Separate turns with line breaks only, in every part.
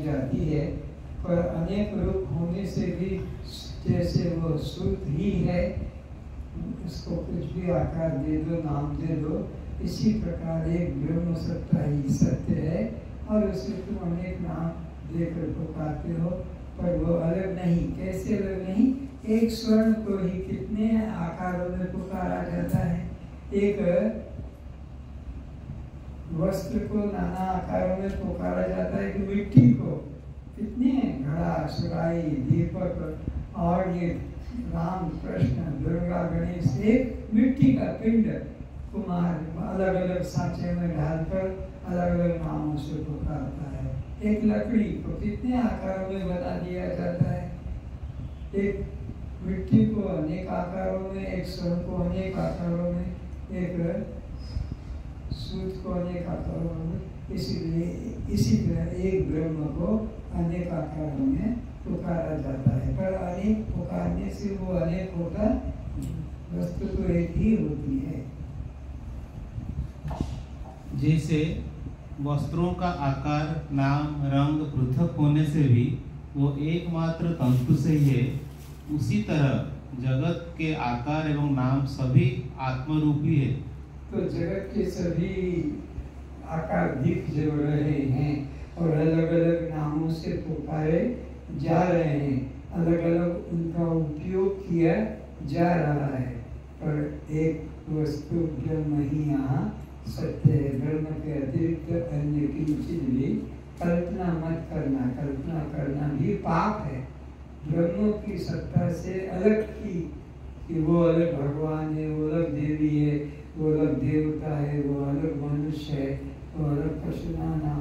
बताई जाती है, पर अनेक रूप होने से भी जैसे वो शुद्ध ही है, उसको कुछ भी आकार दे दो, नाम दे दो, इसी प्रकार एक ब्रह्म सत्ता ही सत्य है और उसे तुम अनेक नाम देकर पुकारते हो, पर वो अलग नहीं। कैसे अलग नहीं? एक स्वर्ण को ही कितने आकारों में पुकारा जाता है, एक वस्त्र को नाना आकारों में पुकारा जाता है, कि मिट्टी को कितने घड़ा, सुराई, दीपक और ये राम, कृष्ण, दुर्गा, गणेश, एक मिट्टी का पिंड कुमार अलग अलग सांचे में डालकर अलग अलग नामों से पुकारता है। एक लकड़ी को कितने आकारों में बना दिया जाता है, एक मिट्टी को अनेक आकारों में, एक स्वर्ण को अनेक आकारों में, एक सूत को अनेक आकारों में। इसीलिए इसी तरह एक ब्रह्म को अनेक आकारों में पुकारा जाता है, पर अनेक पुकारने से वो अनेक होता, वस्तु तो एक ही होती है।
जैसे वस्त्रों का आकार, नाम, रंग पृथक होने से भी वो एकमात्र तंतु से ही है, उसी तरह जगत के आकार एवं नाम सभी आत्मरूपी है।
तो जगत के सभी आकार दिख जो रहे हैं और अलग अलग नामों से पुकारे जा रहे हैं, अलग अलग उनका उपयोग किया जा रहा है, पर एक वस्तु ब्रह्म ही यहाँ सत्य है। ब्रह्म के अतिरिक्त अन्य किंचित भी कल्पना मत करना, कल्पना करना भी पाप है। ब्रह्म की सत्ता से अलग की, कि वो अलग भगवान है, वो अलग देवी है, वो अलग देवता है, वो अलग मनुष्य है, वो अलग पशुनाना।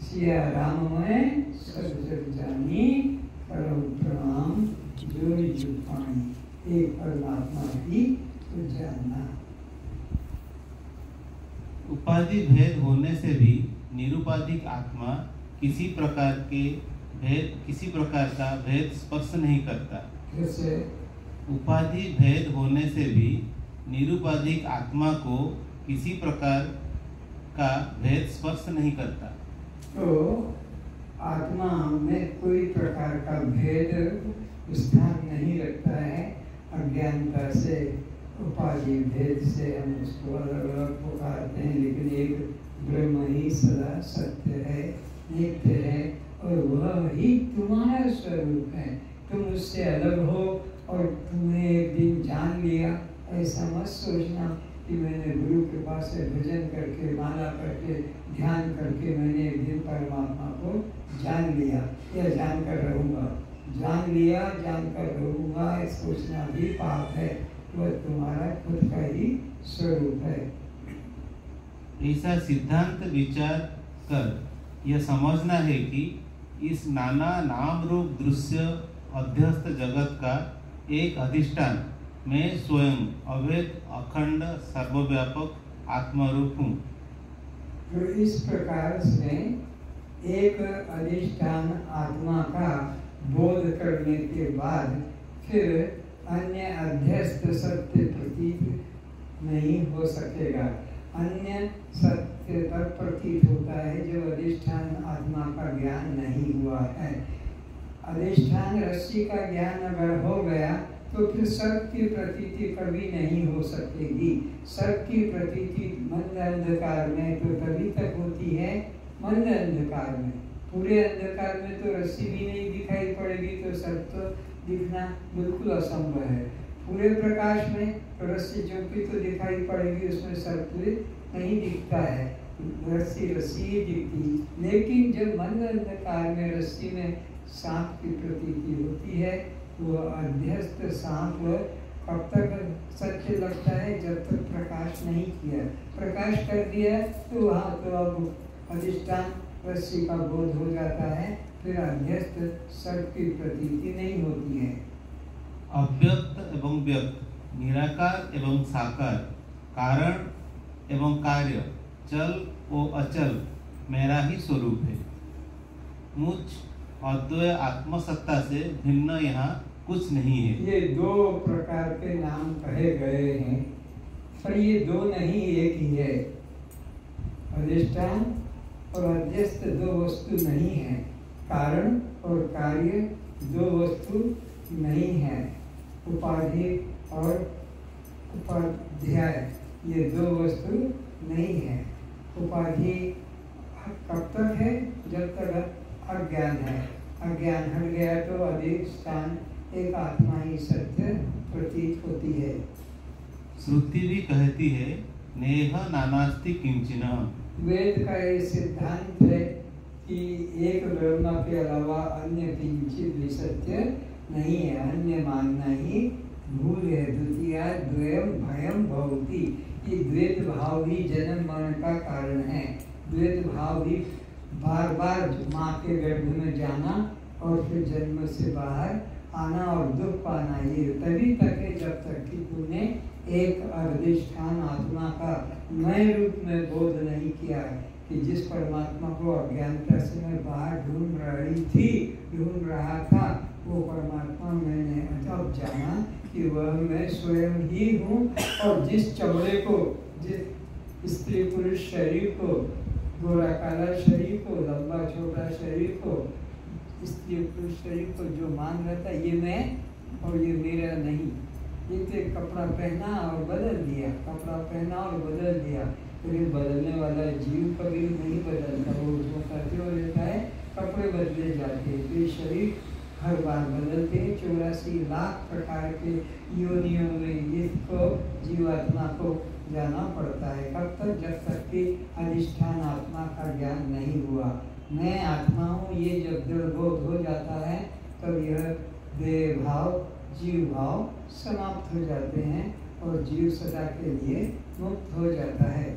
सिया राममय सब जग जानी, करो प्रणाम जोरी जुटानी। एक परमात्मा की तो जानना।
उपाधि भेद होने से भी निरुपाधिक आत्मा किसी प्रकार का भेद स्पर्श नहीं करता।
कैसे?
उपाधि भेद होने से भी निरुपाधिक आत्मा को किसी प्रकार का भेद स्पर्श नहीं करता।
तो आत्मा में कोई प्रकार का भेद स्थान नहीं रखता है। अज्ञानता से, उपाधि भेद से हम उसको अलग अलग पुकारते हैं, लेकिन एक ब्रह्म ही सदा सत्य है, नित्य है, और वह ही तुम्हारा स्वरूप है। तुम उससे अलग हो और तुमने एक दिन जान लिया, ऐसा मत सोचना कि मैंने गुरु के पास से भजन करके, माला करके, ध्यान करके मैंने एक दिन परमात्मा को जान लिया या जानकर रहूँगा। जान लिया, जानकर रहूँगा, सोचना भी पाप है। वह तुम्हारा खुद का ही स्वरूप है।
ऐसा सिद्धांत विचार कर यह समझना है कि इस नाना नाम रूप दृश्य अध्यस्त जगत का एक अधिष्ठान मैं स्वयं अभेद, अखंड, सर्वव्यापक आत्मरूप हूँ।
तो इस प्रकार से एक अधिष्ठान आत्मा का बोध करने के बाद फिर अन्य अध्यस्त सत्य प्रतीत नहीं हो सकेगा। अन्य सत्य तब प्रतीत होता है जब अधिष्ठान आत्मा का ज्ञान नहीं हुआ है। अधिष्ठान रस्सी का ज्ञान अगर हो गया तो फिर सर्प की प्रतीति कभी नहीं हो सकेगी। सर्प की प्रतीति मंद अंधकार में तो तभी तक होती है, मंद अंधकार में। पूरे अंधकार में तो रस्सी भी नहीं दिखाई पड़ेगी तो सर्प तो दिखना बिल्कुल असंभव है। पूरे प्रकाश में तो रस्सी चौकी तो दिखाई पड़ेगी, उसमें सर्प नहीं दिखता है, रस्सी रस्सी ही दिखती। लेकिन जब मंद अंधकार में रस्सी में सांप की प्रतीति होती है, वो अध्यस्त सांप कब तक सत्य लगता है? जब तक प्रकाश नहीं किया। प्रकाश कर दिया तो वहाँ तो अब अधिष्ठान रस्सी का बोध हो जाता है, फिर अध्यस्त सर्प की प्रतीति नहीं होती है।
अव्यक्त एवं व्यक्त, निराकार एवं साकार, कारण एवं कार्य, चल व अचल मेरा ही स्वरूप है। मुझ अद्वय आत्मसत्ता से भिन्न यहाँ कुछ नहीं है।
ये दो प्रकार के नाम कहे गए हैं, पर ये दो नहीं, एक ही है। अधिष्ठान और अध्यस्त दो वस्तु नहीं है, कारण और कार्य दो वस्तु नहीं है, उपाधि और उपाध्याय ये दो वस्तु नहीं है। उपाधि कब तक है? जब तक अज्ञान है। अज्ञान हट गया तो अधिष्ठान एक आत्मा ही सत्य प्रतीत होती है।
श्रुति भी कहती है नेह नानास्ति किंचन।
वेद का ये सिद्धांत है कि एक ब्रह्म के अलावा अन्य किंचित भी सत्य नहीं है। अन्य मानना ही भूल है। द्वितीय द्वयम भयम भवति। ये द्वैत भाव ही जन्म मरण का कारण है। द्वैत भाव ही बार बार माँ के गर्भ में जाना और फिर जन्म से बाहर आना और दुख पाना, ये तभी तक है जब तक कि तूने एक अधिष्ठान आत्मा का नए रूप में बोध नहीं किया है कि जिस परमात्मा को अज्ञानता से मैं बाहर ढूंढ रहा था, वो परमात्मा मैंने अब जाना कि वह मैं स्वयं ही हूँ। और जिस चमड़े को, जिस स्त्री पुरुष शरीर को, गोरा काला शरीर को, लंबा छोटा शरीर को, स्त्री पुरुष शरीर को जो मान रहा था ये मैं और ये मेरा नहीं, ये तो कपड़ा पहना और बदल दिया, कपड़ा पहना और बदल दिया। लेकिन बदलने वाला जीव कभी नहीं बदलता, वो उसको करते हो रहता है, कपड़े बदले जाते हैं। तो शरीर हर बार बदलते हैं। 84 लाख प्रकार के योनियों में इसको जीवात्मा को जाना पड़ता है। कब तक? जब तक कि अधिष्ठान आत्मा का ज्ञान नहीं हुआ। मैं आत्मा हूँ ये जब दृढ़बोध हो जाता है तब यह देह भाव जीव भाव समाप्त हो जाते हैं और जीव सदा के लिए मुक्त हो जाता है।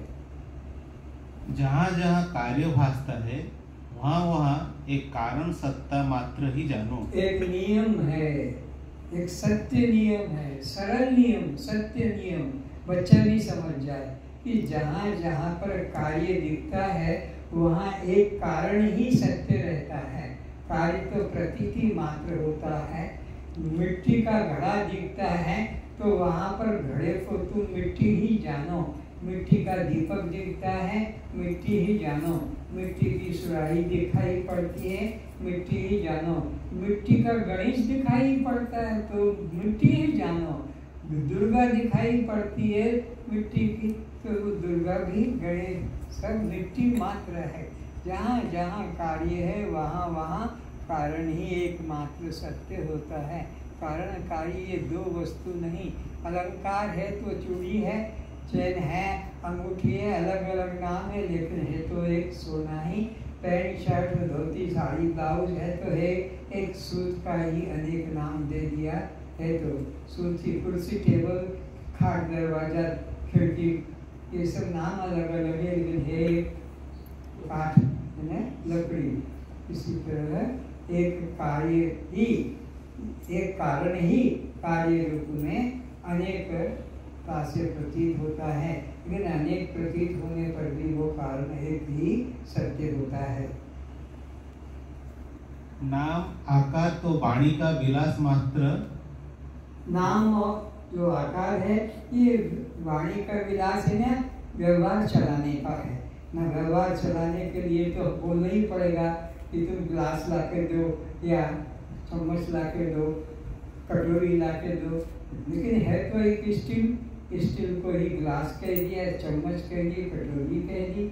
जहाँ जहाँ कार्य भासता है वहाँ वहाँ एक कारण सत्ता मात्र ही जानो। एक
नियम है, एक सत्य नियम है, सरल नियम, सत्य नियम। बच्चा भी समझ जाए कि जहाँ जहाँ पर कार्य दिखता है वहाँ एक कारण ही सत्य रहता है। कार्य तो प्रतीति मात्र होता है। मिट्टी का घड़ा दिखता है तो वहाँ पर घड़े को तुम मिट्टी ही जानो। मिट्टी का दीपक दिखता है, मिट्टी ही जानो। मिट्टी की सुराही दिखाई पड़ती है, मिट्टी ही जानो। मिट्टी का गणेश दिखाई पड़ता है तो मिट्टी ही जानो। दुर्गा दिखाई पड़ती है मिट्टी की तो दुर्गा भी गणेश सब मिट्टी मात्र है। जहाँ जहाँ कार्य है वहाँ वहाँ कारण ही एकमात्र सत्य होता है। कारण कार्य ये दो वस्तु नहीं। अलंकार है तो चूड़ी है, चैन है, अंगूठी है, अलग अलग नाम है लेकिन है तो एक सोना ही। पैंट शर्ट धोती साड़ी ब्लाउज है तो है एक सूत का ही अनेक नाम दे दिया है। तो सूत की कुर्सी टेबल खाट दरवाजा खिड़की ये सब नाम अलग अलग है लेकिन है काठ है लकड़ी। इसी तरह एक कार्य ही, एक कारण ही कार्य रूप में अनेक से प्रतीत होता है। लेकिन अनेक प्रतीत होने पर भी वो कारण एक ही सत्य होता है।
नाम आकार तो वाणी का विलास मात्र।
नाम जो आकार है ये वाणी का विलास है ना, व्यवहार चलाने का है ना। व्यवहार चलाने के लिए तो बोलना ही पड़ेगा कि तुम गिलास ला के दो या चम्मच ला के दो, कटोरी ला के दो। लेकिन है तो एक स्टील को ही गिलास कह दिया, चम्मच कह दी, कटोरी कह दी।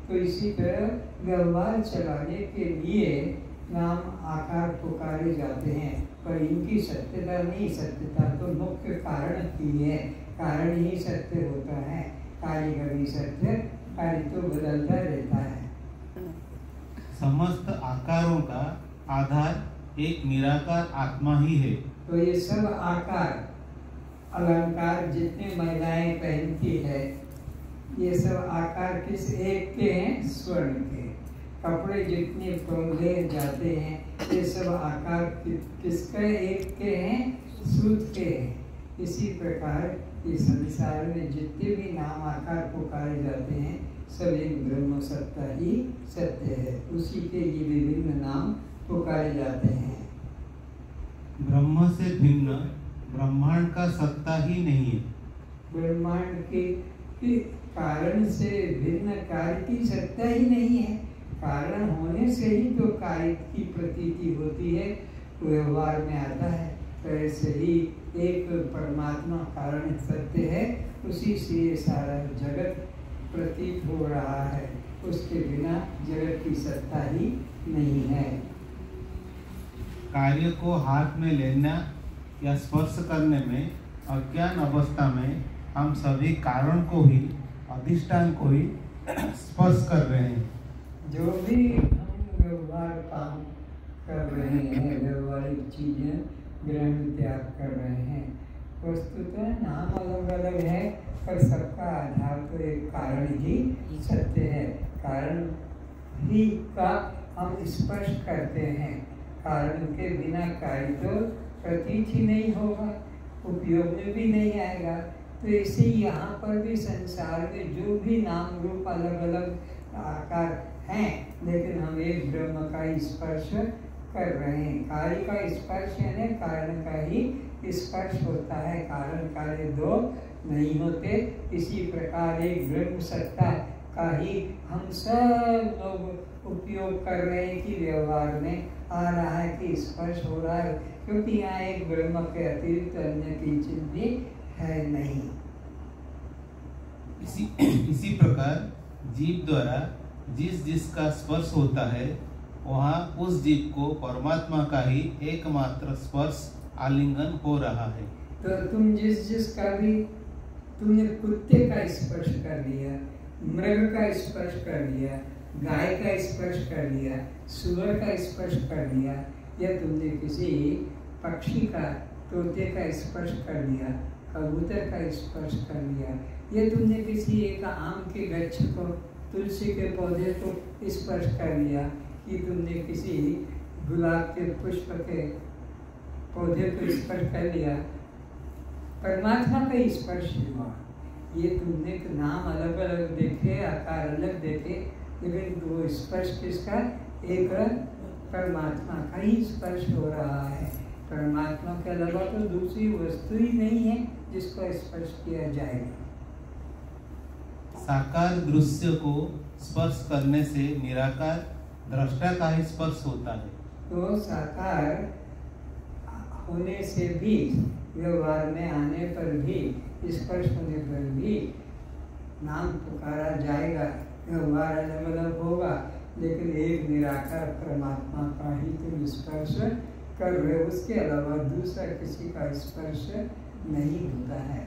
तो इसी तरह व्यवहार चलाने के लिए नाम आकार पुकारे जाते हैं पर इनकी सत्यता नहीं। सत्यता तो मुख्य कारण की है। कारण ही सत्य होता है। कार्य कभी सत्य, कार्य तो बदलता रहता है।
समस्त आकारों का आधार एक निराकार आत्मा ही है।
तो ये सब आकार अलंकार जितने महिलाएं पहनती है ये सब आकार किस एक के हैं? स्वर्ण के। कपड़े जितने पहने जाते हैं ये सब आकार किसके? एक के हैं? सूत के हैं। इसी प्रकार इस संसार में जितने भी नाम आकार पुकारे जाते हैं सब एक ब्रह्म सत्ता ही सत्य है। उसी के ये विभिन्न नाम पुकारे जाते हैं।
ब्रह्म से भिन्न ब्रह्मांड का सत्ता ही नहीं है।
ब्रह्मांड के कारण से भिन्न कार्य की सत्ता ही नहीं है। कारण होने से ही तो कार्य की प्रतीति होती है, व्यवहार में आता है। तो ऐसे ही एक परमात्मा कारण सत्य है, उसी से ये सारा जगत प्रतीत हो रहा है, उसके बिना जगत की सत्ता ही नहीं है।
कार्य को हाथ में लेना या स्पर्श करने में अज्ञान अवस्था में हम सभी कारण को ही, अधिष्ठान को ही स्पर्श कर रहे हैं।
जो भी हम व्यवहार काम कर रहे हैं, व्यवहारिक चीजें ग्रहण त्याग कर रहे हैं, वस्तुतः नाम अलग अलग है, पर सबका आधार तो एक कारण ही सत्य है। कारण ही का हम स्पर्श करते हैं, कारण के बिना कार्य तो प्रतीत ही नहीं होगा, उपयोग में भी नहीं आएगा। तो इसे यहाँ पर भी संसार में जो भी नाम रूप अलग अलग आकार हैं, लेकिन हम एक ब्रह्म का स्पर्श कर रहे हैं। कार्य का स्पर्श यानी कारण का ही स्पर्श होता है, कारण कार्य दो नहीं होते। इसी प्रकार एक ब्रह्म सत्ता का ही हम सब लोग उपयोग कर रहे हैं कि व्यवहार में आ रहा है, कि स्पर्श हो रहा है, क्योंकि यहाँ एक ब्रह्म के अतिरिक्त अन्य किंचित भी है नहीं।
इसी प्रकार जीव द्वारा जिस जिसका स्पर्श होता है, वहाँ उस जीव को परमात्मा का ही एकमात्र स्पर्श आलिंगन हो रहा है।
तो तुम जिसका भी, तुमने कुत्ते का स्पर्श कर लिया, मृग का स्पर्श कर लिया, गाय का स्पर्श कर लिया, सूअर का स्पर्श कर लिया, या तुमने किसी पक्षी का, तोते का स्पर्श कर लिया, कबूतर का स्पर्श कर लिया, या तुमने किसी एक आम के वृक्ष को, तुलसी के पौधे को स्पर्श कर लिया, कि तुमने किसी गुलाब के पुष्प के पौधे को स्पर्श कर लिया, परमात्मा का स्पर्श हुआ। ये तुमने नाम अलग अलग देखे, आकार अलग देखे, लेकिन वो स्पर्श किसका? एक परमात्मा का ही स्पर्श हो रहा है। परमात्मा के अलावा तो दूसरी वस्तु ही नहीं है जिसको स्पर्श किया जाएगा।
साकार दृश्य को स्पर्श करने से निराकार दृष्टा का ही स्पर्श होता है।
तो साकार होने से भी, व्यवहार में आने पर भी, स्पर्श होने पर भी नाम पुकारा जाएगा, व्यवहार अलग अलग होगा, लेकिन एक निराकार परमात्मा का ही तुम स्पर्श कर रहे हो, उसके अलावा दूसरा किसी का स्पर्श नहीं होता है।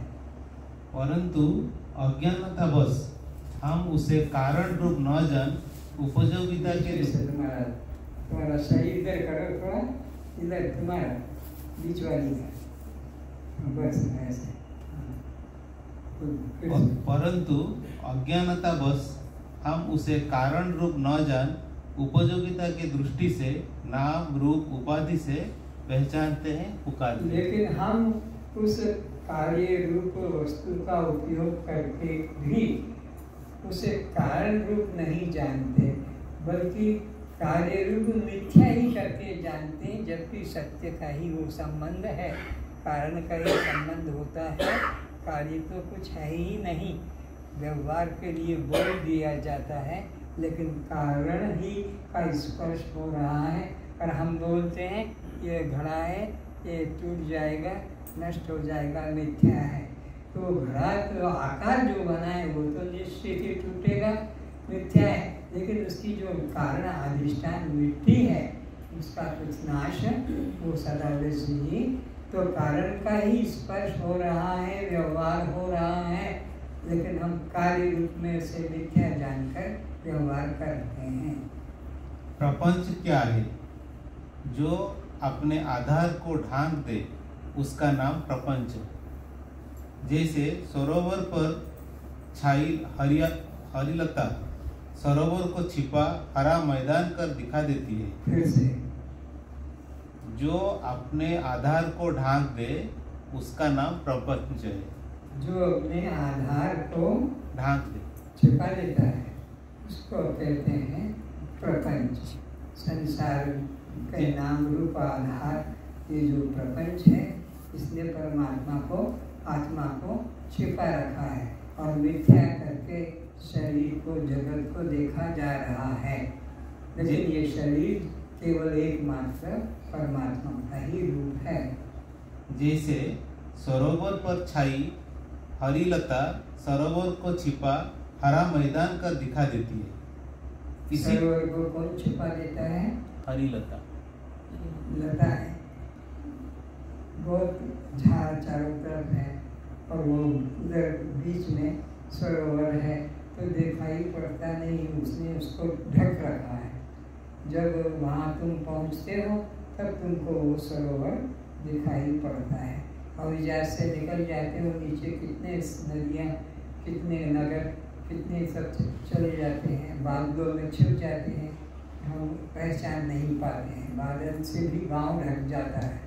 परंतु अज्ञानतावश हम उसे कारण रूप न जान उपयोगिता के
तुम्हारा शरीर इधर करो, थोड़ा इधर तुम्हारा बीच वाली है, बस ऐसे।
परंतु अज्ञानतावश हम उसे कारण रूप न जान उपयोगिता की दृष्टि से नाम रूप उपाधि से पहचानते हैं, पुकारते हैं।
लेकिन हम उस कार्य रूप वस्तु का उपयोग करके भी उसे कारण रूप नहीं जानते, बल्कि कार्य रूप मिथ्या ही करके जानते हैं, जबकि सत्य का ही वो संबंध है, कारण का ही संबंध होता है, कार्य तो कुछ है ही नहीं। व्यवहार के लिए बोल दिया जाता है, लेकिन कारण ही का स्पर्श हो रहा है, और हम बोलते हैं ये घड़ा है, ये टूट जाएगा, नष्ट हो जाएगा, मिथ्या है। तो घड़ा तो आकार जो बना है वो तो निश्चित ही टूटेगा, मिथ्या है, लेकिन उसकी जो कारण अधिष्ठान मिट्टी है, उसका कुछ नाश वो सदा वैसे ही। तो कारण का ही स्पर्श हो रहा है, व्यवहार हो रहा है, लेकिन हम कार्य रूप में से मिथ्या जानकर व्यवहार करते हैं।
प्रपंच क्या है? जो अपने आधार को ढांक दे उसका नाम प्रपंच। जैसे सरोवर पर छाई हरिलता सरोवर को छिपा हरा मैदान कर दिखा देती है,
फिर से
जो अपने आधार को ढांक दे उसका नाम प्रपंच है।
जो अपने आधार को
ढांक दे,
छिपा लेता है, उसको कहते हैं प्रपंच। संसार के नाम रूप आधार ये जो प्रपंच है, इसने परमात्मा को, आत्मा को छिपा रखा है, और मिथ्या करके शरीर को, जगत को देखा जा रहा है। लेकिन ये शरीर केवल एकमात्र परमात्मा का ही रूप है।
जैसे सरोवर पर छाई हरिलता सरोवर को छिपा हरा मैदान कर दिखा देती है, इसी
सरोवर को कौन छिपा देता है?
हरिलता
लता है, बहुत झाड़ चारों तरफ है और वो उधर बीच में सरोवर है, तो दिखाई पड़ता नहीं, उसने उसको ढक रखा है। जब वहाँ तुम पहुँचते हो तब तुमको वो सरोवर दिखाई पड़ता है। और इधर से निकल जाते हो नीचे, कितने नदियाँ, कितने नगर, कितने सब चले जाते हैं, बादलों में छिप जाते हैं, हम पहचान नहीं पाते हैं। बादल से भी गांव ढक जाता है,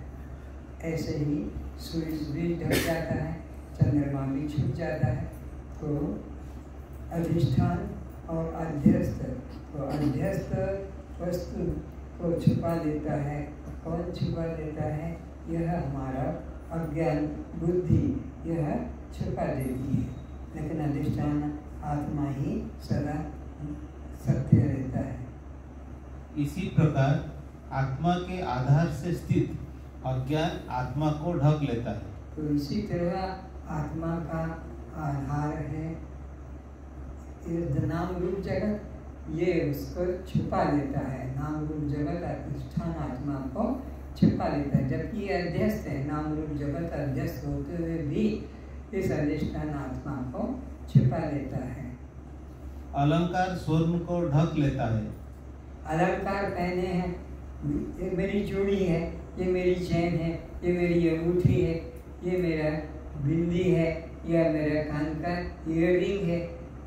ऐसे ही सूरज भी ढक जाता है, चंद्रमा भी छुप जाता है। तो अधिष्ठान और अध्यस्त, तो अध्यस्त वस्तु को छुपा देता है। कौन छुपा देता है? यह हमारा अज्ञान बुद्धि, यह छुपा देती है, लेकिन अधिष्ठान आत्मा ही सदा सत्य रहता है।
इसी प्रकार आत्मा के आधार से स्थित अज्ञान आत्मा को ढक लेता है।
तो इसी तरह आत्मा का आधार है ये नाम रूप जगत, ये उसको छुपा लेता है। नाम रूप जगत अधिष्ठान आत्मा को छुपा लेता है, जबकि ये अध्यस्त है। नाम रूप जगत अध्यस्त होते हुए भी इस अधिष्ठान आत्मा को छुपा लेता है।
अलंकार स्वर्ण को ढक लेता है।
अलंकार पहने हैं, ये मेरी चूड़ी है, ये मेरी चैन है, ये मेरी अंगूठी है, ये मेरा बिंदी है, या मेरा कान का ईयररिंग है।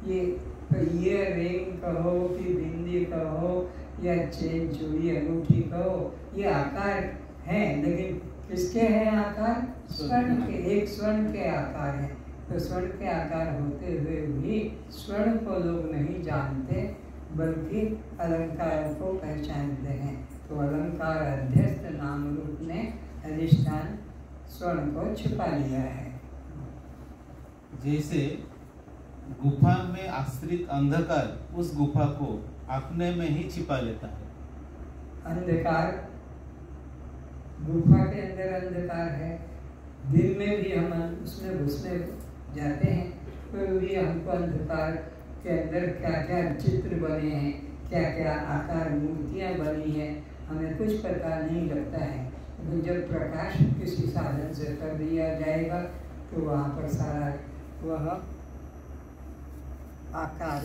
ये तो ईयररिंग कहो कि बिंदी कहो या चेन चूड़ी अंगूठी कहो, ये आकार है, लेकिन किसके हैं आकार? स्वर्ण के। एक स्वर्ण के आकार है, तो स्वर्ण के आकार होते हुए भी स्वर्ण को लोग नहीं जानते, बल्कि अलंकार को पहचानते हैं। तो अलंकार अध्यस्त नाम रूप ने अधिष्ठान स्वर्ण को छिपा लिया है।
जैसे गुफा में आश्रित अंधकार उस गुफा को अपने में ही छिपा लेता है।
अंधकार, गुफा के अंदर अंधकार है, दिन में भी हम उसमें घुसने जाते हैं तो भी हमको अंधकार के अंदर क्या क्या चित्र बने हैं, क्या क्या आकार मूर्तियाँ बनी हैं, हमें कुछ पता नहीं लगता है। तो जब प्रकाश किसी साधन से कर दिया जाएगा तो वहाँ पर सारा वह आकार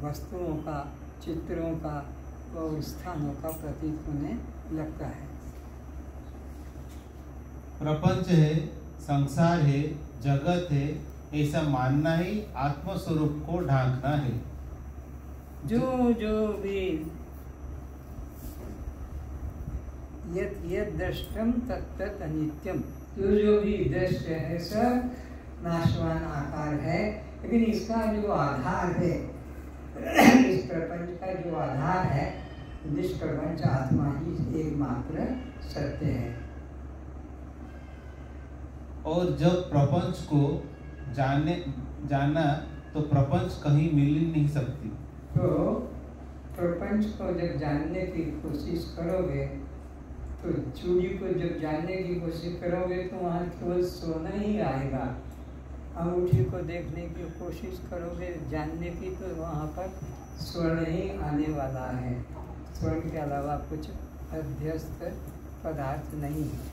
वस्तुओं का, चित्रों का और स्थानों का प्रतीत होने लगता है।
प्रपंच है, संसार है, जगत है, ऐसा मानना ही आत्मस्वरूप को ढांकना है।
जो भी यद दृष्टम तत्तत् अनित्यम, जो भी दृश्य है सब नाशवान आकार है, लेकिन इसका जो आधार है, इस प्रपंच का जो आधार है, निष्प्रपंच आत्मा ही एकमात्र सत्य है।
और जब प्रपंच को जाना तो प्रपंच कहीं मिल ही नहीं सकती।
तो प्रपंच को जब जानने की कोशिश करोगे, तो चूड़ी को जब जानने की कोशिश करोगे तो वहाँ केवल सोना ही आएगा। अंगूठी को देखने की कोशिश करोगे जानने की, तो वहाँ पर स्वर्ण ही आने वाला है। स्वर्ण के अलावा कुछ अध्यस्त पदार्थ नहीं है।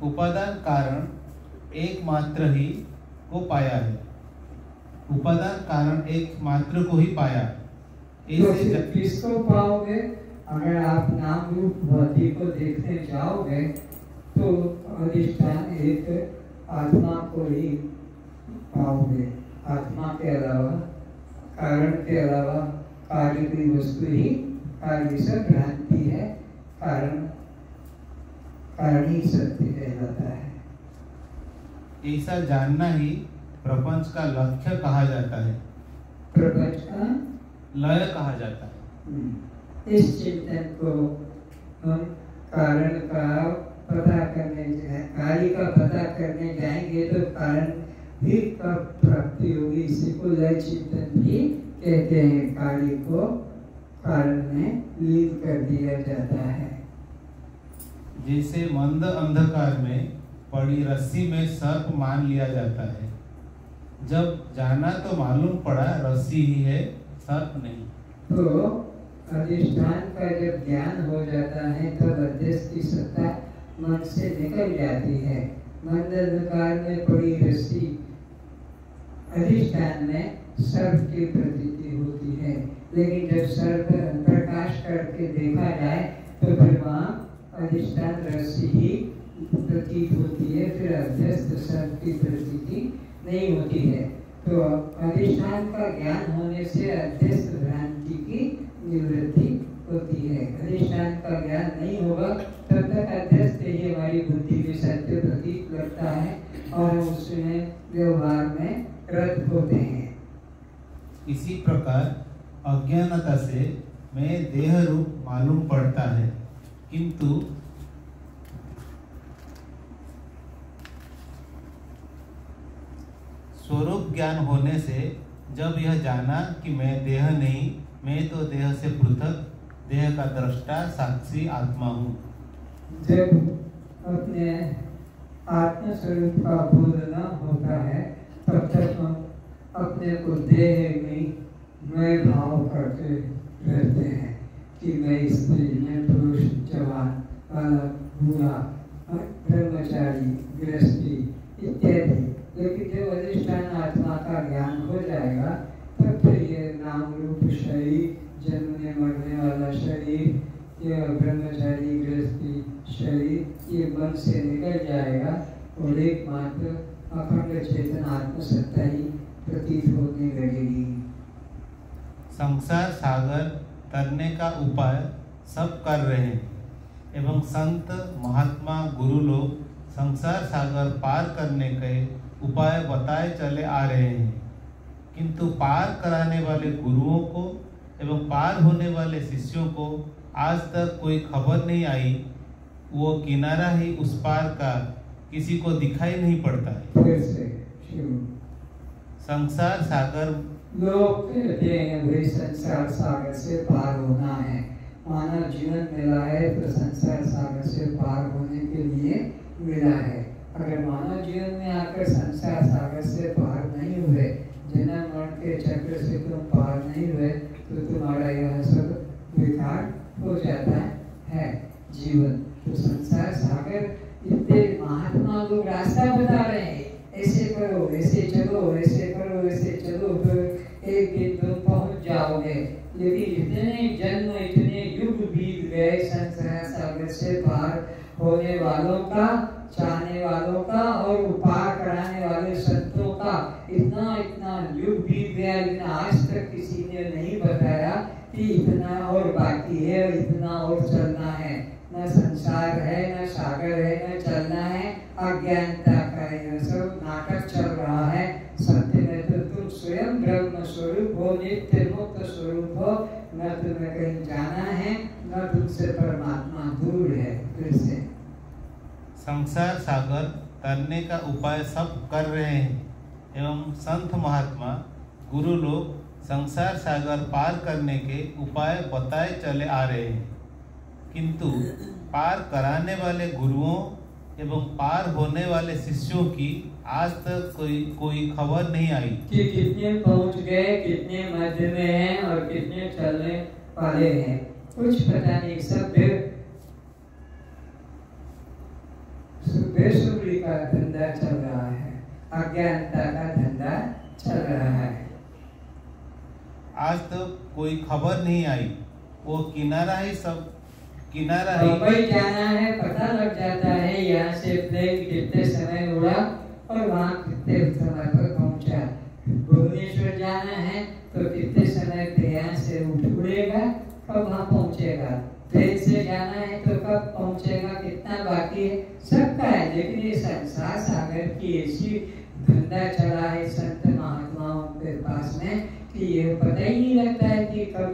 उपादान कारण एकमात्र ही को पाया है। उपादान कारण एकमात्र को ही पाया।
तो किसको पाओगे? अगर आप नाम रूप भौतिक को देखने जाओगे तो अधिष्ठान एक आत्मा को ही पाओगे। आत्मा के अलावा, कारण के अलावा कार्य की वस्तु ही कार्य से भ्रांति है। कारण ही सत्य कहलाता है।
ऐसा जानना ही प्रपंच का लक्ष्य कहा जाता है,
प्रपंच का
लय कहा जाता है।
इस चिंतन को हम कारण का पता करने कार्य का पता करने जाएंगे तो कारण भी कब प्राप्ति होगी। इसी को लय चिंतन भी कहते हैं। कार्य को कारण में लीन कर दिया जाता है।
जैसे मंद अंधकार में पड़ी रस्सी में सर्प मान लिया जाता है। जब जाना तो मालूम पड़ा रस्सी ही है, सर्प नहीं।
तो अधिष्ठान का जब ज्ञान हो जाता है तब अध्यस्त की सत्ता मन से निकल जाती है। मंद अंधकार में पड़ी रस्सी अधिष्ठान में सर्प की प्रतीति होती है, लेकिन जब सर्प प्रकाश करके देखा जाए तो फिर वहाँ अधिष्ठान रस्सी ही प्रतीत होती है, फिर अध्यस्त सर्प की प्रतीति नहीं होती है। तो अधिष्ठान का ज्ञान होने से अध्यस्त भ्रांति की निवृत्ति होती है। अधिष्ठान का ज्ञान नहीं होगा तब तक अध्यस्त ही हमारी बुद्धि में सत्य प्रतीत करता है और उसमें व्यवहार में रत होते हैं।
इसी प्रकार अज्ञानता से मैं देह रूप मालूम पड़ता है, किंतु स्वरूप ज्ञान होने से जब यह जाना कि मैं देह नहीं, मैं तो देह से पृथक देह का दृष्टा साक्षी आत्मा हूँ।
जब अपने आत्म स्वरूप का बोध न होता है तब तक हम अपने को देह में मैं भाव करते रहते हैं कि मैं स्त्री, मैं पुरुष, जवान, बालक, बूढ़ा, ब्रह्मचारी, गृहस्थी इत्यादि। लेकिन जब अधिष्ठान आत्मा का ज्ञान हो जाएगा तब फिर ये नाम रूप शरीर, जन्मने मरने वाला शरीर, यह ब्रह्मचारी गृहस्थी शरीर, ये मन से निकल जाएगा और एकमात्र अखंड चेतन आत्मसत्ता ही प्रतीत होने लगेगी।
संसार सागर तरने का उपाय सब कर रहे हैं एवं संत महात्मा गुरु लोग संसार सागर पार करने के उपाय बताए चले आ रहे हैं, किंतु पार कराने वाले गुरुओं को एवं पार होने वाले शिष्यों को आज तक कोई खबर नहीं आई। वो किनारा ही उस पार का किसी को दिखाई नहीं पड़ता है।
फिर से
संसार सागर
लोग कहते हैं भाई संसार सागर से पार होना है, मानव जीवन मिला है तो संसार सागर से पार होने के लिए मिला है। अगर मानव जीवन में आकर संसार सागर से पार नहीं हुए, जन्म मरण के चक्र से तुम पार नहीं हुए तो तुम्हारा यह सब बेकार हो जाता है जीवन। तो संसार सागर इतने महात्मा लोग रास्ता बता रहे हैं, ऐसे करो, ऐसे चलो, ऐसे करो, ऐसे चलो, तो एक दिन तुम पहुंच जाओगे। लेकिन इतने जन्म, इतने युग बीत गए संसार सागर से पार होने वालों का, चाहने वालों का और पार कराने वाले संतों का इतना इतना युग बीत गया, लेकिन आज तक किसी ने नहीं बताया कि इतना और बाकी है, इतना और चलना है। न संसार है, न सागर है, न चलना है। अज्ञानता का यह सब नाटक चल रहा है। सत्य में तो तुम स्वयं ब्रह्म स्वरूप हो, नित्य मुक्त स्वरूप हो। न तुम्हें कहीं जाना है, न तुमसे परमात्मा दूर है। फिर से
संसार सागर तरने का उपाय सब कर रहे हैं एवं संत महात्मा गुरु लोग संसार सागर पार करने के उपाय बताए चले आ रहे हैं, किंतु पार कराने वाले गुरुओं एवं पार होने वाले शिष्यों की आज तक कोई खबर नहीं आई
कि कितने पहुंच गए, कितने मध्य में हैं और कितने चलने वाले हैं। कुछ पता नहीं। सब बेसुरी का धंधा चल रहा है, अज्ञानता का धंधा चल रहा है।
आज तक कोई खबर नहीं आई। वो किनारा ही
मुंबई जाना है, पता लग जाता है यहाँ से प्लेन कितने समय उड़ा और वहाँ कितने समय पर पहुँचा। भुवनेश्वर जाना है तो कितने समय पे यहाँ से उड़ेगा, कब वहाँ पहुँचेगा। ट्रेन से जाना है तो कब पहुँचेगा, कितना बाकी है, सबका है। लेकिन ये संसार सागर की ऐसी धंधा चला है संत महात्माओं के पास में कि ये पता ही नहीं लगता है कि कब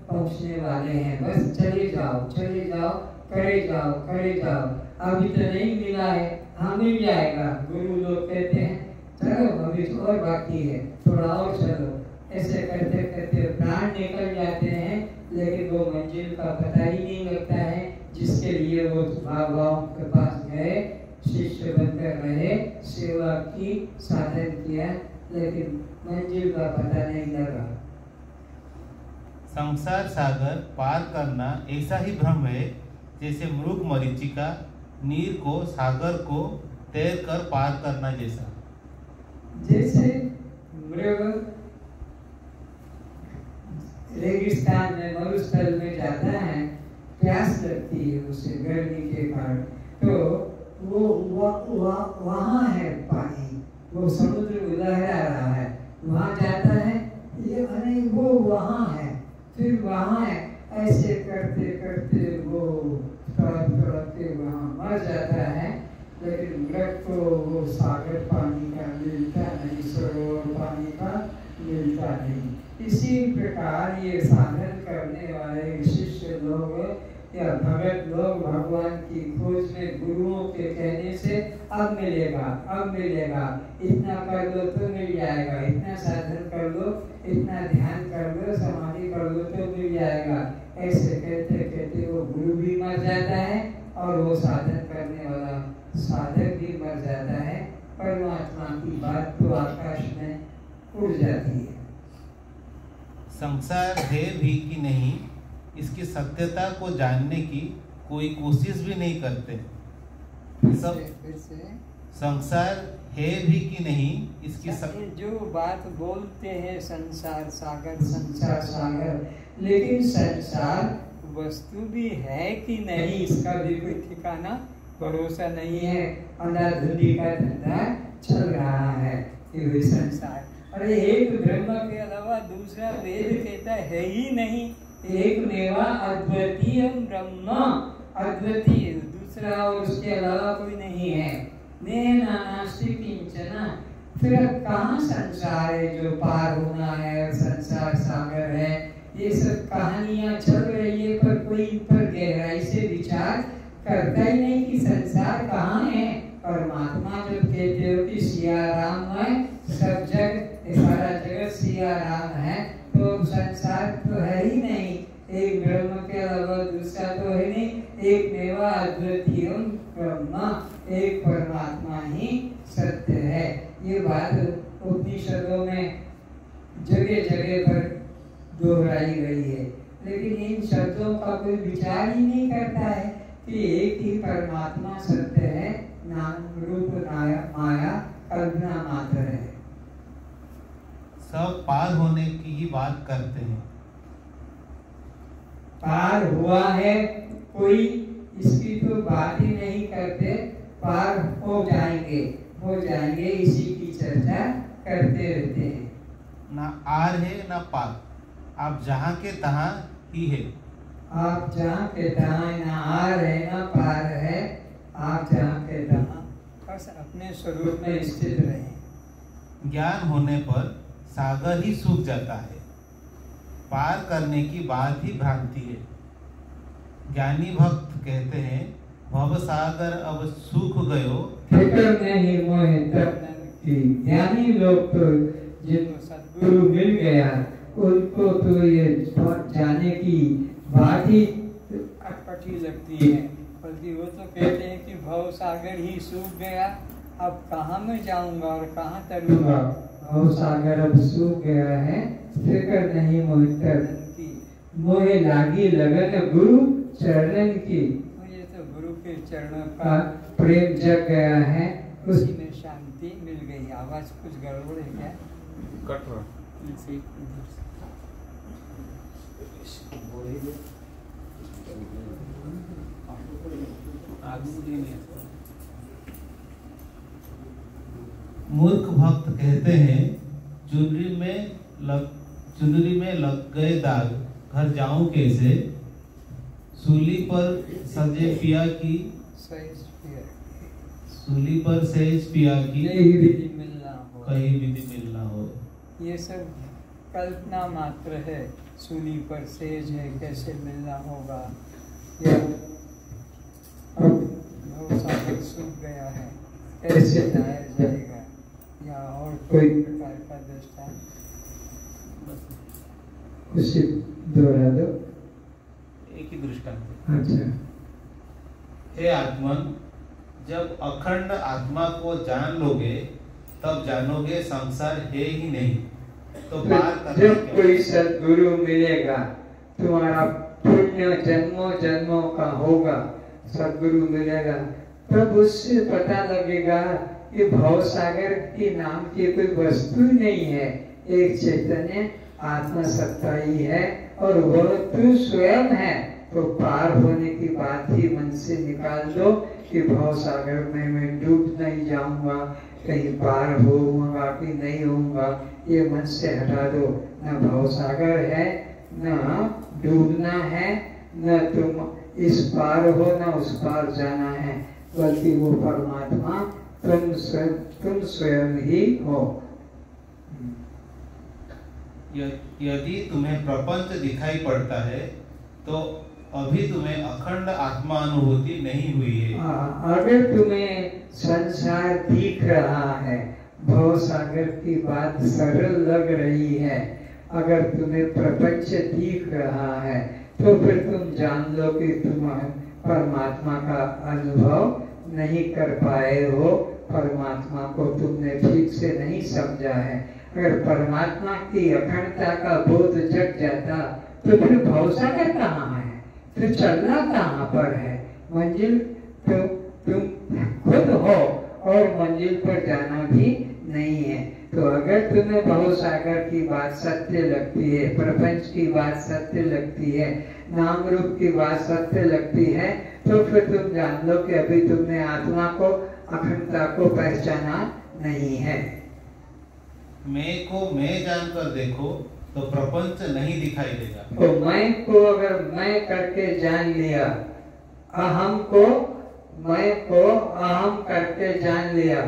पहुंचने वाले हैं। बस चले जाओ, चले जाओ, करे जाओ, करे जाओ। अभी तो नहीं मिला है, हाँ मिल जाएगा। गुरु लोग कहते हैं चलो अभी तो और बाकी है, थोड़ा और चलो। ऐसे करते करते प्राण निकल जाते हैं, लेकिन वो मंजिल का पता ही नहीं लगता है जिसके लिए वो बाबाओं के पास गए, शिष्य बनकर रहे, सेवा की, साधन किया, लेकिन मंजिल का पता नहीं लगा।
संसार सागर पार करना ऐसा ही भ्रम है जैसे मृग मरीचिका नीर को सागर को तैर कर पार करना जैसा।
जैसे मृग रेगिस्तान में, मरुस्थल में जाता है, प्यास लगती है उसे गर्मी के कारण, तो वो वहाँ है पानी, वो समुद्र लहरा रहा है, वहाँ जाता है, ये नहीं वो वहाँ है, फिर वहाँ है, ऐसे करते करते वो तड़प के वहाँ मर जाता है। लेकिन मृग को वो सागर पानी का मिलता नहीं, सरोवर पानी का मिलता नहीं। इसी प्रकार ये साधन करने वाले शिष्य लोग या भगत लोग भगवान की खोज में गुरुओं के कहने से अब मिलेगा, अब मिलेगा, इतना कर लो तो मिल जाएगा, इतना साधन कर लो, इतना ध्यान कर लो, समाधि कर लो तो मिल जाएगा। ऐसे कहते कहते वो गुरु भी मर जाता है और वो साधन करने वाला साधक भी मर जाता है। परमात्मा की बात तो आकाश में उड़ जाती है।
संसार है भी कि नहीं, इसकी सत्यता को जानने की कोई कोशिश भी नहीं करते। सब संसार है भी कि नहीं, इसकी
जो बात बोलते हैं संसार सागर, संसार सागर, लेकिन संसार वस्तु भी है कि नहीं, इसका भी कोई ठिकाना भरोसा नहीं है। अंधाधुंधी का धंधा चल रहा है ये संसार। अरे एक ब्रह्म के अलावा दूसरा वेद कहता है ही नहीं, एक मेवा अद्वितीय ब्रह्म, अद्वितीय, दूसरा और उसके अलावा कोई नहीं है। नेना नास्ति किंचन। फिर कहाँ संसार है जो पार होना है, संसार सागर है, ये सब कहानियां चल रही है, पर कोई पर गहराई से विचार करता ही नहीं कि संसार कहाँ है। परमात्मा जब कहते हो कि सिया राम है, सब जग सारा जगत सिया राम है, तो संसार तो है ही नहीं, एक ब्रह्म के अलावा दूसरा तो है नहीं, एक मेवा अद्वितीय ब्रह्म, एक परमात्मा ही सत्य है। ये बात उपनिषदों में जगह जगह पर दोहराई गई है, लेकिन इन शब्दों का कोई विचार ही नहीं करता है कि एक ही परमात्मा सत्य है, नाम रूप माया कल्पना मात्र है।
सब पार होने की ही बात करते हैं।
पार हुआ है कोई, इसकी तो बात ही नहीं करते। पार हो जाएंगे, इसी की चर्चा करते रहते हैं।
ना आर है ना पार, आप जहाँ के तहाँ ही है।
आप जहाँ के तहाँ, ना आर है ना पार है, आप जहाँ के तहाँ बस अपने स्वरूप में स्थित रहें।
ज्ञान होने पर सागर ही सूख जाता है, पार करने की बात ही भ्रांति है। ज्ञानी भक्त कहते हैं भव सागर अब सूख गयो,
फिक्र नहीं मोहे तब की। ज्ञानी लोग तो जिनको सद्गुरु मिल गया, उनको तो ये जाने की बात ही अटपटी लगती है, बल्कि वो तो कहते हैं कि भव सागर ही सूख गया, अब कहाँ मैं जाऊंगा और कहाँ तरूंगा। भव सागर अब सूख गया है, फिक्र नहीं मोहे की, मोहे लागी लगन गुरु चरणन की। मुझे तो गुरु के चरणों का प्रेम जग गया है, उसी में शांति मिल गई। आवाज कुछ गड़बड़ है क्या?
कट रहा। मूर्ख भक्त कहते हैं चुनरी में लग गए दाग, घर जाऊं कैसे। सूली पर सजे पिया की, सूली पर सहज पिया की,
कहीं विधि
मिलना हो।
ये सब कल्पना मात्र है। सूली पर सेज है, कैसे मिलना होगा, या सूख गया है, कैसे नहाया जाएगा, या और कोई प्रकार का दृष्टांत उसे दोहरा दो।
एक ही दृष्टांत।
अच्छा,
हे आत्मन, जब अखंड आत्मा को जान लोगे तब जानोगे संसार है ही नहीं, तो पार करना
जब
क्या?
कोई सद्गुरु मिलेगा, तुम्हारा पुण्य जन्मों जन्मों का होगा, सद्गुरु मिलेगा, तब उससे पता लगेगा कि भव सागर की नाम की कोई वस्तु नहीं है, एक चैतन्य आत्मा सत्ता ही है, और वह तू स्वयं है। तो पार होने की बात ही मन से निकाल दो कि भव सागर में मैं डूब नहीं जाऊंगा, कहीं पार होऊंगा कि नहीं होऊंगा, ये मन से हटा दो। न भव सागर है, न डूबना है, न तुम इस पार हो, न उस पार जाना है, बल्कि वो परमात्मा तुम स्वयं ही हो।
यदि तुम्हें प्रपंच दिखाई पड़ता है तो अभी तुम्हें अखंड आत्मा अनुभूति नहीं हुई है।
अगर तुम्हें संसार दिख रहा है, भव सागर की बात सरल लग रही है, अगर तुम्हें प्रपंच दिख रहा है, तो फिर तुम जान लो कि तुम परमात्मा का अनुभव नहीं कर पाए हो, परमात्मा को तुमने ठीक से नहीं समझा है। अगर परमात्मा की अखंडता का बोध जग जाता तो फिर भवसागर कहाँ है, फिर चलना कहाँ पर है? मंजिल तो तुम खुद हो और मंजिल पर जाना भी नहीं है। तो अगर तुम्हें भवसागर की बात सत्य लगती है, प्रपंच की बात सत्य लगती है, नाम रूप की बात सत्य लगती है, तो फिर तुम जान लो कि अभी तुमने आत्मा को, अखंडता को पहचाना नहीं है।
मैं को मैं जानकर देखो तो प्रपंच नहीं दिखाई देगा।
तो मैं को अगर मैं करके जान लिया, अहम को मैं को अहम करके जान लिया,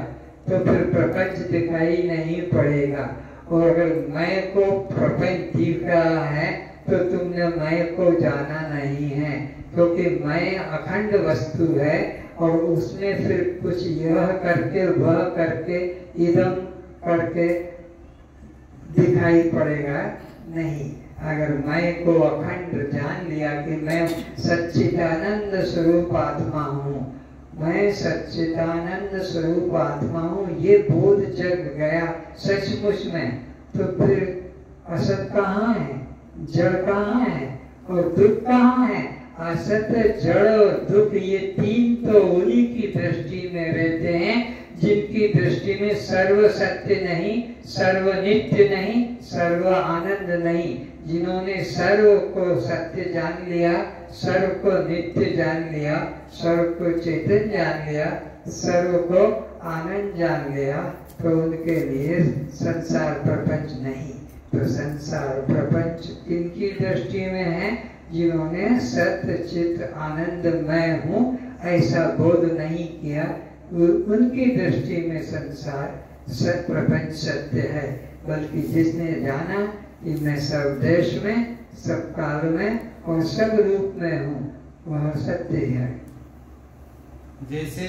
तो फिर प्रपंच दिखाई नहीं पड़ेगा। और अगर मैं को प्रपंच दिख रहा है तो तुमने मैं को जाना नहीं है, क्योंकि मैं अखंड वस्तु है और उसमें फिर कुछ यह करके वह करके इदम करके दिखाई पड़ेगा नहीं। अगर मैं को अखंड जान लिया कि मैं सच्चिदानंद स्वरूप आत्मा हूँ, मैं सच्चिदानंद स्वरूप आत्मा हूँ, ये बोध जग गया सचमुच में, तो फिर असत कहाँ है, जड़ कहाँ है और दुख कहाँ है? असत, जड़ और दुख, ये तीन तो उन्हीं की दृष्टि में रहते हैं जिनकी दृष्टि में सर्व सत्य नहीं, सर्व नित्य नहीं, सर्व आनंद नहीं। जिन्होंने सर्व को सत्य जान लिया, सर्व को नित्य जान लिया, सर्व को चेतन जान लिया, सर्व को आनंद जान लिया, तो उनके लिए संसार प्रपंच नहीं। तो संसार प्रपंच किनकी दृष्टि में है? जिन्होंने सत्य चित आनंद मैं हूँ ऐसा बोध नहीं किया, उनकी दृष्टि में संसार सत प्रपंच सत्य है। बल्कि जिसने जाना कि मैं सब देश में, सब काल में और सब रूप में हूँ, वह सत्य है।
जैसे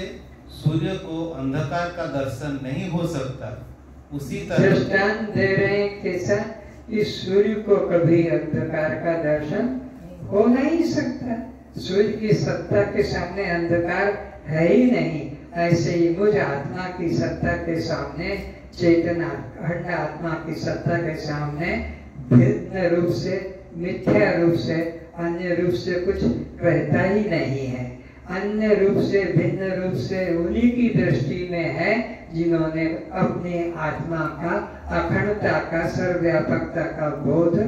सूर्य को अंधकार का दर्शन नहीं हो सकता, उसी तरह
दृष्टांत दे रहे हैं कैसा कि सूर्य को कभी अंधकार का दर्शन हो नहीं सकता। सूर्य की सत्ता के सामने अंधकार है ही नहीं। ऐसे ही मुझ आत्मा की सत्ता के सामने, चेतना अखंड आत्मा की सत्ता के सामने भिन्न रूप से, मिथ्या रूप से, अन्य रूप से कुछ रहता ही नहीं है। अन्य रूप से, भिन्न रूप से उन्हीं की दृष्टि में है जिन्होंने अपनी आत्मा का, अखंडता का, सर्वव्यापकता का बोध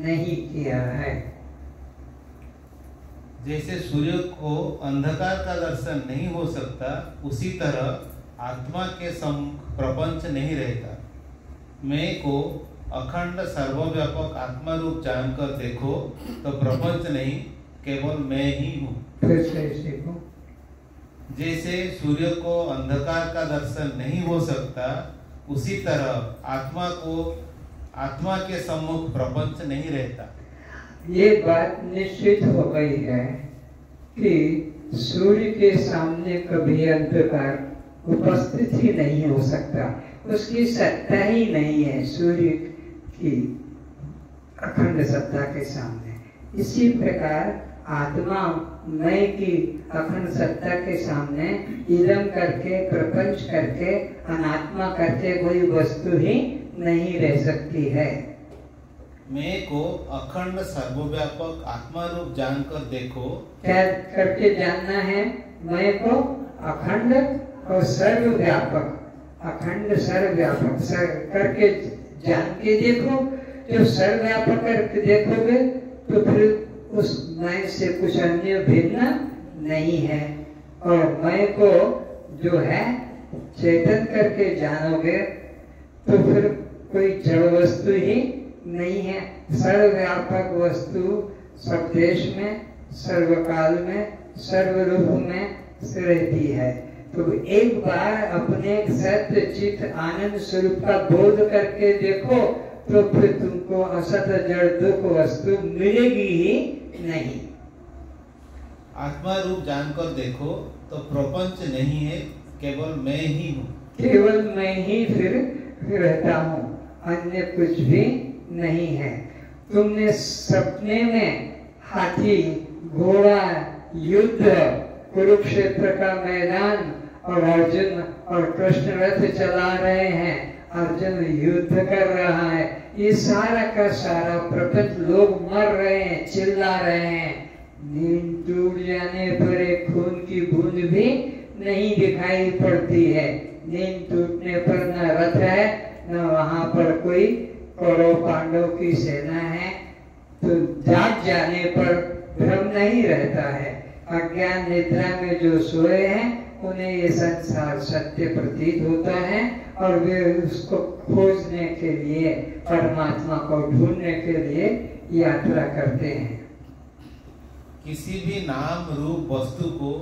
नहीं किया है।
जैसे सूर्य को अंधकार का दर्शन नहीं हो सकता, उसी तरह आत्मा के सम्मुख प्रपंच नहीं रहता। मैं को अखंड सर्वव्यापक आत्मा रूप जानकर देखो तो प्रपंच नहीं, केवल मैं ही हूँ। जैसे सूर्य को अंधकार का दर्शन नहीं हो सकता, उसी तरह आत्मा के सम्मुख प्रपंच नहीं रहता।
ये बात निश्चित हो गई है कि सूर्य के सामने कभी अंधकार उपस्थित ही नहीं हो सकता, उसकी सत्ता ही नहीं है सूर्य की अखंड सत्ता के सामने। इसी प्रकार आत्मा मैं की अखंड सत्ता के सामने इदम करके, प्रपंच करके, अनात्मा करके कोई वस्तु ही नहीं रह सकती है।
मैं को अखंड सर्वव्यापक आत्मा रूप जानकर देखो।
क्या करके जानना है? मैं को अखंड और सर्वव्यापक, अखंड सर्वव्यापक करके जान के देखो। जब सर्वव्यापक करके देखोगे तो फिर उस मैं से कुछ अन्य भिन्न नहीं है। और मैं को जो है चेतन करके जानोगे तो फिर कोई जड़ वस्तु ही नहीं है। सर्वव्यापक वस्तु सब देश में, सर्वकाल में, सर्वरूप में रहती है। तो एक बार अपने सत्य चित आनंद स्वरूप का बोध करके देखो तो फिर तुमको असत जड़ दुख वस्तु मिलेगी ही नहीं।
आत्मा रूप जानकर देखो तो प्रपंच नहीं है, केवल मैं ही हूँ।
केवल मैं ही फिर रहता हूँ, अन्य कुछ भी नहीं है। तुमने सपने में हाथी, घोड़ा, युद्ध, कुरुक्षेत्र का मैदान और अर्जुन और कृष्ण रथ चला रहे हैं, अर्जुन युद्ध कर रहा है, ये सारा का सारा प्रपंच, लोग मर रहे हैं, चिल्ला रहे हैं। नींद टूट जाने पर एक खून की बूंद भी नहीं दिखाई पड़ती है। नींद टूटने पर न रथ है, न वहां पर कोई कौरव पांडव की सेना है। तो जाग जाने पर भ्रम नहीं रहता है। अज्ञान निद्रा में जो सोए हैं उन्हें ये संसार सत्य प्रतीत होता है और वे उसको खोजने के लिए, परमात्मा को ढूंढने के लिए यात्रा करते हैं।
किसी भी नाम रूप वस्तु को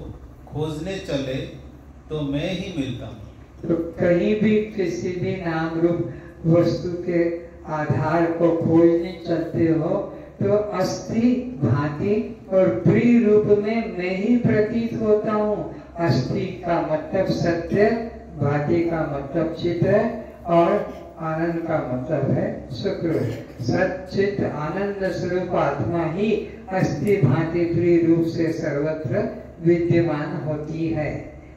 खोजने चले तो मैं ही मिलता हूँ।
तो कहीं भी किसी भी नाम रूप वस्तु के आधार को खोजने चलते हो तो अस्थि, भांति और प्रिय रूप में मैं ही प्रतीत होता हूँ। अस्थि का मतलब सत्य, भांति का मतलब चित्त और आनंद का मतलब है सुख। सच्चित आनंद स्वरूप आत्मा ही अस्थि, भांति, प्रिय रूप से सर्वत्र विद्यमान होती है।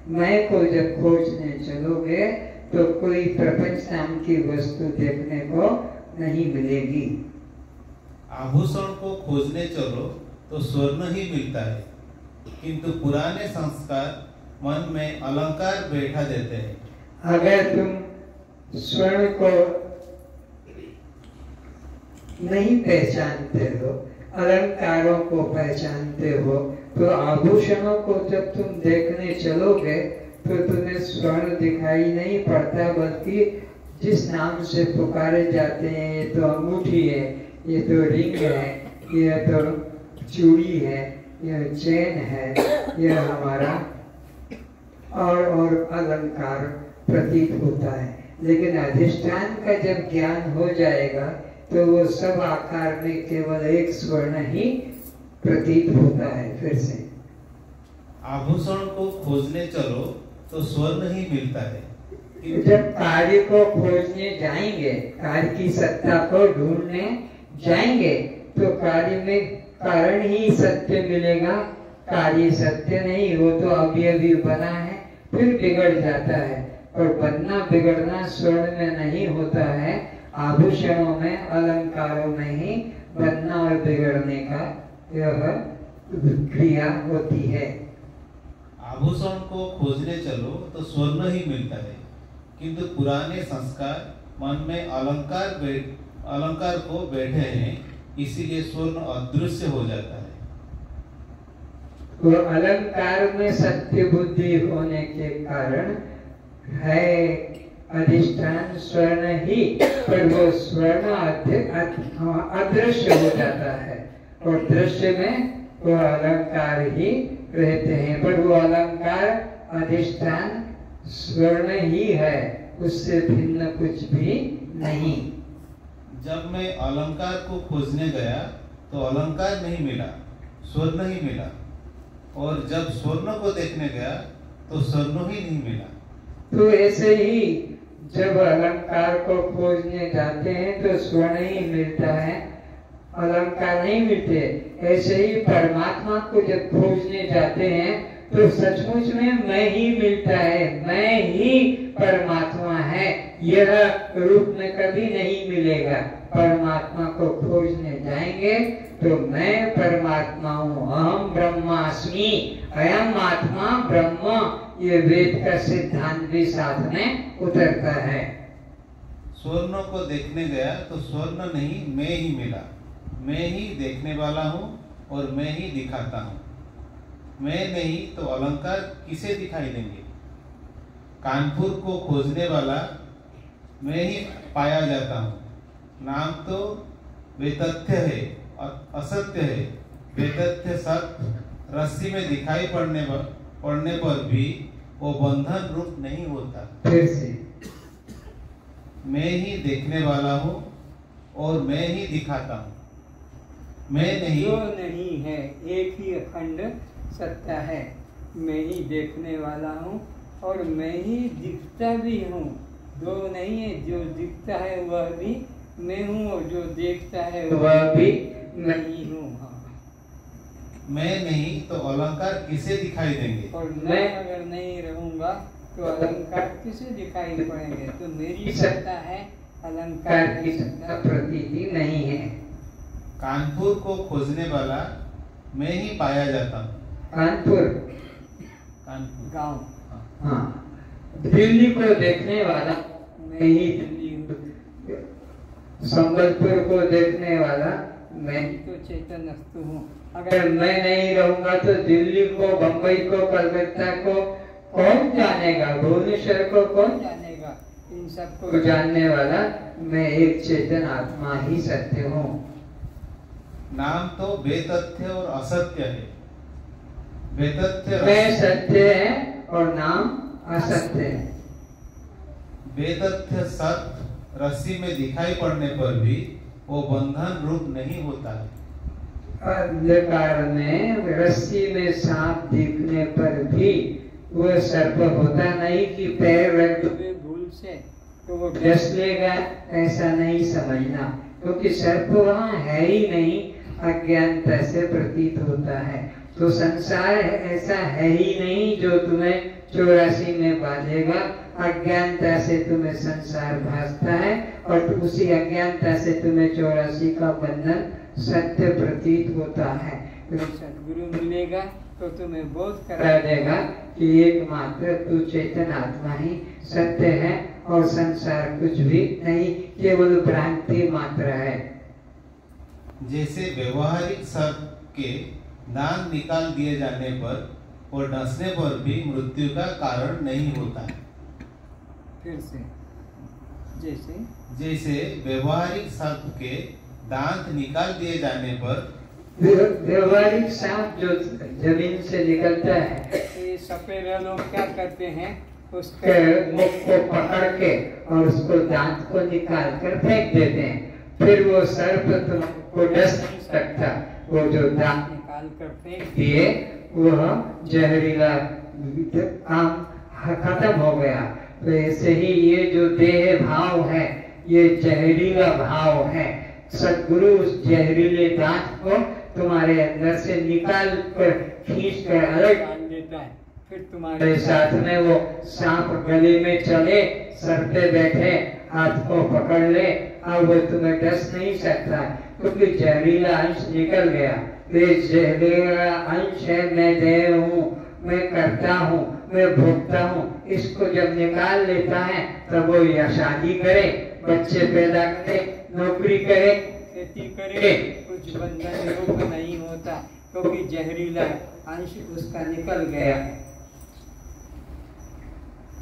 मैं को जब खोजने चलोगे तो कोई प्रपंच नाम की वस्तु देखने को नहीं मिलेगी।
आभूषण को खोजने चलो तो स्वर्ण ही मिलता है, किंतु पुराने संस्कार मन में अलंकार बैठा देते हैं।
अगर तुम स्वर्ण को नहीं पहचानते हो, अलंकारों को पहचानते हो, तो आभूषणों को जब तुम देखने चलोगे तो तुम्हें स्वर्ण दिखाई नहीं पड़ता, बल्कि जिस नाम से पुकारे जाते हैं, ये तो अंगूठी है, ये तो रिंग है, ये तो चूड़ी है, यह चेन है, यह हमारा और अलंकार प्रतीत होता है। लेकिन अधिष्ठान का जब ज्ञान हो जाएगा तो वो सब आकार में केवल एक स्वर्ण ही प्रतीत होता है। फिर से
आभूषण को खोजने चलो तो स्वर्ण ही मिलता है।
जब कार्य को खोजने जाएंगे, कार्य की सत्ता को ढूंढने जाएंगे तो कार्य में कारण ही सत्य मिलेगा। कार्य सत्य नहीं, वो तो अभी अभी बना है, फिर बिगड़ जाता है। और बनना बिगड़ना स्वर्ण में नहीं होता है, आभूषणों में, अलंकारों में ही बनना और बिगड़ने का यह क्रिया होती है।
आभूषण को खोजने चलो तो स्वर्ण ही मिलता है, किंतु पुराने संस्कार मन में अलंकार को बैठे हैं, इसीलिए स्वर्ण अदृश्य हो जाता है।
वो अलंकार में सत्य बुद्धि होने के कारण है अधिष्ठान स्वर्ण ही, पर वो स्वर्ण अदृश्य हो जाता है और दृश्य में वो अलंकार ही रहते हैं। पर वो अलंकार अधिष्ठान स्वर्ण ही है, उससे भिन्न कुछ भी नहीं।
जब मैं अलंकार को खोजने गया तो अलंकार नहीं मिला, स्वर्ण ही मिला। और जब स्वर्ण को देखने गया तो स्वर्ण ही नहीं मिला।
तो ऐसे ही जब अलंकार को खोजने जाते हैं तो स्वर्ण ही मिलता है, अलंकार नहीं मिलते। ऐसे ही परमात्मा को जब खोजने जाते हैं तो सचमुच में मैं ही मिलता है, मैं ही परमात्मा है। यह रूप में कभी नहीं मिलेगा। परमात्मा को खोजने जाएंगे तो मैं परमात्मा हूँ, अहम ब्रह्मास्मि, अयम आत्मा ब्रह्म, ये वेद का सिद्धांत भी साथ में उतरता है।
स्वर्ण को देखने गया तो स्वर्ण नहीं मैं ही मिला। मैं ही देखने वाला हूँ और मैं ही दिखाता हूँ। मैं नहीं तो अलंकार किसे दिखाई देंगे। कानपुर को खोजने वाला मैं ही पाया जाता हूँ। नाम तो वेतथ्य है, असत्य है। वेतथ्य सत्य रस्सी में दिखाई पड़ने पर भी वो बंधन रूप नहीं होता।
फिर से
मैं ही देखने वाला हूँ और मैं ही दिखाता हूँ। मैं नहीं,
जो नहीं है, एक ही अखंड सत्ता है। मैं ही देखने वाला हूँ और मैं ही दिखता भी हूँ। दो नहीं है, जो दिखता है वह भी मैं हूँ और जो देखता है वह भी मैं ही हूँ।
मैं नहीं तो अलंकार किसे दिखाई देंगे।
और मैं अगर नहीं रहूंगा तो अलंकार किसे दिखाई पड़ेंगे। तो मेरी सत्ता है, अलंकार की सत्ता प्रतीति नहीं है।
कानपुर को खोजने वाला मैं ही पाया जाता हूँ।
कानपुर गांव, हाँ। दिल्ली को देखने वाला मैं ही दिल्ली हूँ। संबलपुर को देखने वाला मैं ही तो चेतन अस्तु हूँ। अगर मैं नहीं रहूंगा तो दिल्ली को, बंबई को, कलकत्ता को कौन जानेगा, भुवनेश्वर को कौन जानेगा। इन सबको जानने वाला मैं एक चेतन आत्मा ही सत्य हूँ।
नाम तो बेतथ्य और असत्य है। बेतथ्य
मैं सत्य है और नाम असत्य है।
बेतथ्य सत्य रस्सी में दिखाई पड़ने पर भी वो बंधन रूप नहीं होता है।
अंधकार में रस्सी में सांप दिखने पर भी वह सर्प होता नहीं कि पैर रख दो भूल से तो वो डस लेगा, ऐसा नहीं समझना। क्योंकि सर्प वहाँ है ही नहीं, अज्ञानता से प्रतीत होता है। तो संसार ऐसा है ही नहीं जो तुम्हें 84 में बांधेगा। अज्ञानता से तुम्हें संसार भासता है और उसी अज्ञानता से तुम्हें 84 का बंधन सत्य प्रतीत होता है। तो सदगुरु मिलेगा तो तुम्हें बोध करा देगा कि एकमात्र तू चेतन आत्मा ही सत्य है और संसार कुछ भी नहीं, केवल भ्रांति मात्र है।
जैसे व्यवहारिक सर्प के दांत निकाल दिए जाने पर और डसने पर भी मृत्यु का कारण नहीं होता है।
फिर से
जैसे व्यवहारिक सर्प के दांत निकाल दिए जाने पर,
व्यवहारिक सांप जो जमीन से निकलता है, ये सपेरे लोग क्या करते हैं, उसके मुख को पकड़ के और उसको दांत को निकाल कर फेंक देते हैं। फिर वो सर्प तुमको डस नहीं सकता। वो जो दांत निकाल कर फेंक दिए वह जहरीला काम खत्म हो गया। तो ऐसे ही ये जो देह भाव है ये जहरीला भाव है। सद्गुरु उस जहरीले दांत को तुम्हारे अंदर से निकाल कर खींच कर अलग डाल देता है। फिर तुम्हारे साथ में वो सांप गले में चले, सर पे बैठे, हाथ को पकड़ ले, अब वो तुम्हें डस नहीं सकता क्योंकि जहरीला अंश निकल गया। ये जहरीला अंश है, मैं देह हूँ, मैं करता हूँ, मैं भोगता हूँ। इसको जब निकाल लेता है तब वो या शादी करे, बच्चे पैदा करे, नौकरी करे, खेती करे, कुछ बंधन रूप नहीं होता क्योंकि जहरीला अंश उसका निकल गया।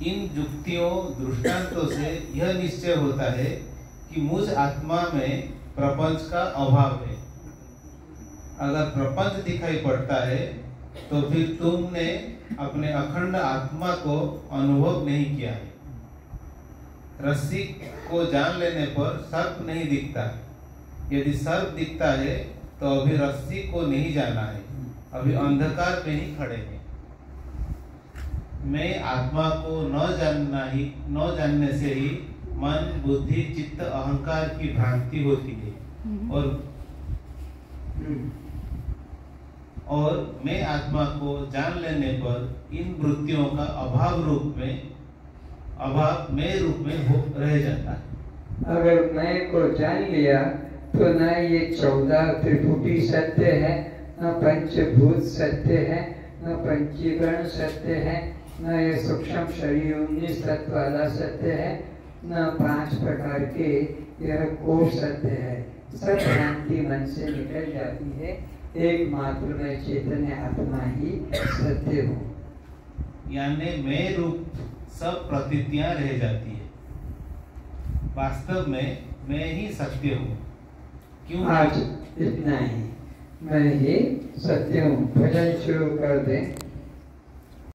इन युक्तियों दृष्टांतों से यह निश्चय होता है कि मुझ आत्मा में प्रपंच का अभाव है। अगर प्रपंच दिखाई पड़ता है तो फिर तुमने अपने अखंड आत्मा को अनुभव नहीं किया है। रस्सी को जान लेने पर सर्प नहीं दिखता। यदि सर्प दिखता है तो अभी रस्सी को नहीं जाना है। अभी अंधकार में ही खड़े हैं। मैं आत्मा को न जानने से ही मन, बुद्धि, चित्त, अहंकार की भ्रांति होती है और मैं आत्मा को जान लेने पर इन वृत्तियों का अभाव मैं रूप में रह जाता है।
अगर मैं को जान लिया तो न ये 14 त्रिपुटी सत्य है, न पंचभूत सत्य है, न पंचीकरण सत्य है, न ये सूक्ष्म शरीर 19 तत्व वाला सत्य है, न 5 प्रकार के यह कोष सत्य है। सब भ्रांति मन से निकल जाती है। एकमात्र मैं चैतन्य आत्मा ही सत्य हूँ।
यानी मैं रूप सब प्रतीतियां रह जाती है। वास्तव में मैं ही सत्य हूँ। क्यों?
आज इतना ही, मैं ही सत्य हूँ। भजन शुरू कर दें।